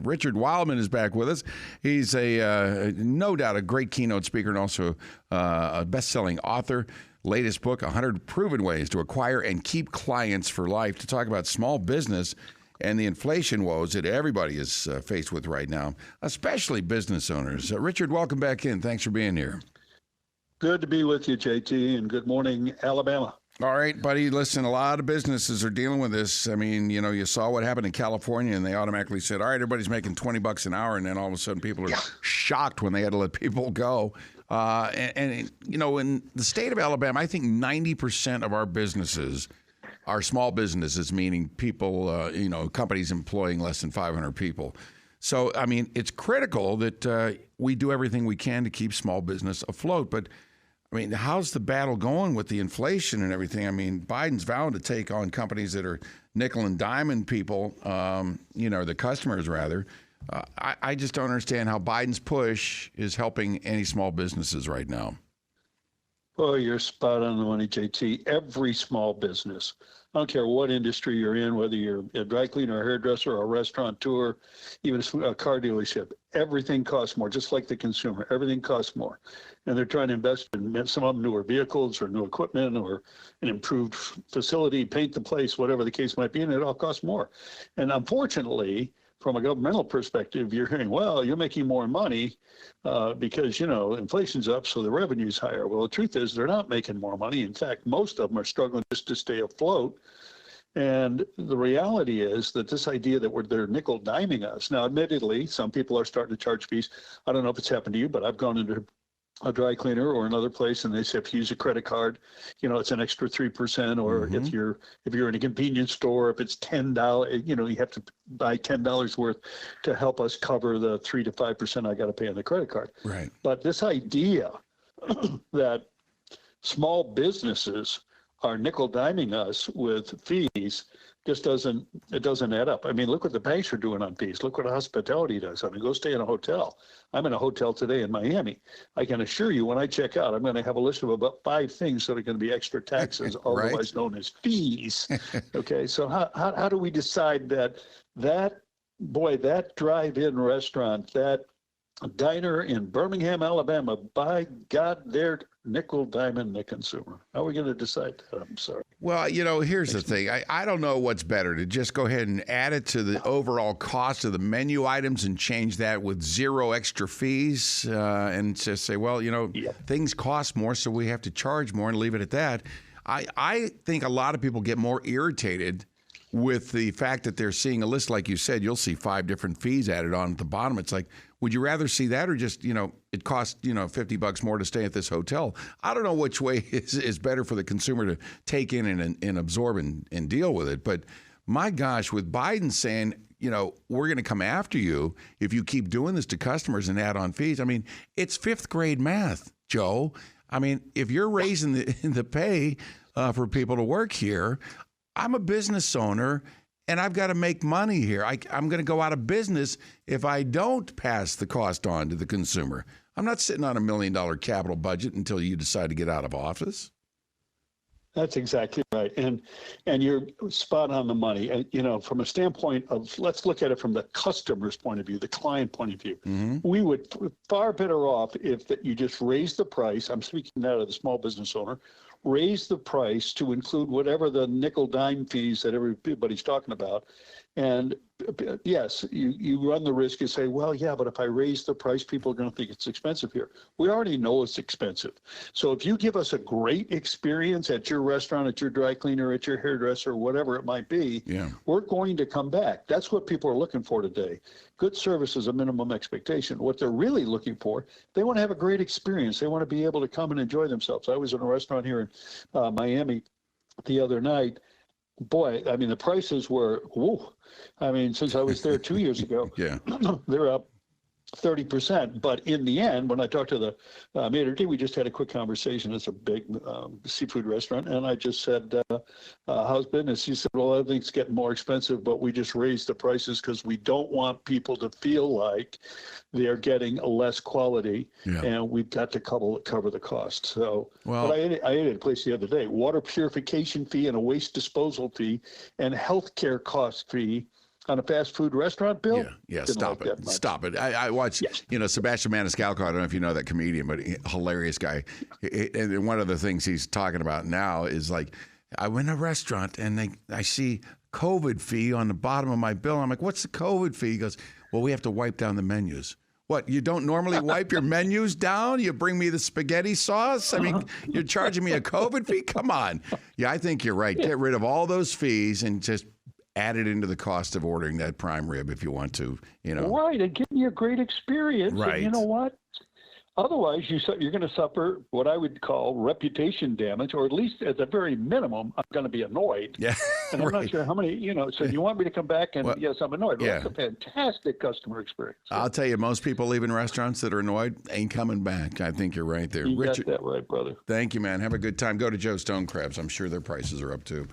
Richard Weylman is back with us. He's no doubt a great keynote speaker and also a best-selling author. Latest book, 100 Proven Ways to Acquire and Keep Clients for Life, to talk about small business and the inflation woes that everybody is faced with right now, especially business owners. Richard, welcome back in. Thanks for being here. Good to be with you, JT, and good morning, Alabama. All right, buddy. Listen, a lot of businesses are dealing with this. I mean, you saw what happened in California, and they automatically said, all right, everybody's making $20 an hour, and then all of a sudden people are shocked when they had to let people go. In the state of Alabama, I think 90% of our businesses are small businesses, meaning people, companies employing less than 500 people. So, I mean, it's critical that we do everything we can to keep small business afloat. But, I mean, how's the battle going with the inflation and everything? I mean, Biden's vowing to take on companies that are nickel and diamond people, the customers rather. I just don't understand how Biden's push is helping any small businesses right now. Well, you're spot on the money, JT. Every small business, I don't care what industry you're in, whether you're a dry cleaner, a hairdresser, a restaurateur, even a car dealership, everything costs more, just like the consumer. Everything costs more. And they're trying to invest in some of them newer vehicles or new equipment or an improved facility, paint the place, whatever the case might be, and it all costs more. And unfortunately, from a governmental perspective, you're hearing, well, you're making more money because, inflation's up, so the revenue's higher. Well, the truth is they're not making more money. In fact, most of them are struggling just to stay afloat. And the reality is that this idea that they're nickel diming us. Now, admittedly, some people are starting to charge fees. I don't know if it's happened to you, but I've gone into a dry cleaner or another place, and they say if you use a credit card, it's an extra 3%. Or if you're in a convenience store, if it's $10, you have to buy $10 worth to help us cover the 3 to 5% I got to pay on the credit card. Right. But this idea that small businesses are nickel diming us with fees just doesn't add up. I mean, look what the banks are doing on fees. Look what hospitality does. I mean, go stay in a hotel. I'm in a hotel today in Miami. I can assure you when I check out, I'm going to have a list of about 5 things that are going to be extra taxes, Right. otherwise known as fees. Okay, so how do we decide that drive-in restaurant, that diner in Birmingham, Alabama, by God, they're nickel diming the consumer? How are we going to decide that? I'm sorry. Well, here's the thing. I don't know what's better, to just go ahead and add it to the overall cost of the menu items and change that with 0 extra fees and just say, well, things cost more, so we have to charge more and leave it at that. I think a lot of people get more irritated with the fact that they're seeing a list. Like you said, you'll see 5 different fees added on at the bottom. It's like, would you rather see that or just, it costs, $50 more to stay at this hotel? I don't know which way is better for the consumer to take in and absorb and deal with it. But my gosh, with Biden saying, we're going to come after you if you keep doing this to customers and add on fees. I mean, it's 5th grade math, Joe. I mean, if you're raising the pay for people to work here, I'm a business owner, and I've got to make money here. I'm going to go out of business if I don't pass the cost on to the consumer. I'm not sitting on $1 million capital budget until you decide to get out of office. That's exactly right. And you're spot on the money. From a standpoint of, let's look at it from the customer's point of view, the client point of view. Mm-hmm. We would far better off if you just raise the price. I'm speaking now to the small business owner. Raise the price to include whatever the nickel dime fees that everybody's talking about. And yes, you run the risk. You say, well, yeah, but if I raise the price, people are going to think it's expensive here. We already know it's expensive. So if you give us a great experience at your restaurant, at your dry cleaner, at your hairdresser, whatever it might be, we're going to come back. That's what people are looking for today. Good service is a minimum expectation. What they're really looking for, they want to have a great experience. They want to be able to come and enjoy themselves. I was in a restaurant here in Miami the other night. Boy, I mean, the prices were, whoa. I mean, since I was there 2 years ago, they're up 30%. But in the end, when I talked to the maitre d', we just had a quick conversation. It's a big seafood restaurant. And I just said, how's business? He said, well, everything's getting more expensive, but we just raised the prices because we don't want people to feel like they're getting a less quality, and we've got to cover the cost. So, but I ate at a place the other day, water purification fee and a waste disposal fee and healthcare cost fee on a fast food restaurant bill. Yeah. Didn't Stop like it. that much. Stop it. I watch, Sebastian Maniscalco. I don't know if you know that comedian, but hilarious guy. And one of the things he's talking about now is like, I went to a restaurant and I see COVID fee on the bottom of my bill. I'm like, what's the COVID fee? He goes, well, we have to wipe down the menus. What, you don't normally wipe your menus down? You bring me the spaghetti sauce? I mean, you're charging me a COVID fee? Come on. Yeah, I think you're right. Get rid of all those fees and just add it into the cost of ordering that prime rib if you want to, Right, and give you a great experience. Right. And you know what? Otherwise, you're going to suffer what I would call reputation damage, or at least at the very minimum, I'm going to be annoyed. Yeah, and I'm not sure how many, so you want me to come back and, well, yes, I'm annoyed. Well, yeah. That's a fantastic customer experience. I'll tell you, most people leaving restaurants that are annoyed ain't coming back. I think you're right there. You Richard, got that right, brother. thank you, man. Have a good time. Go to Joe Stonecrabs. I'm sure their prices are up too.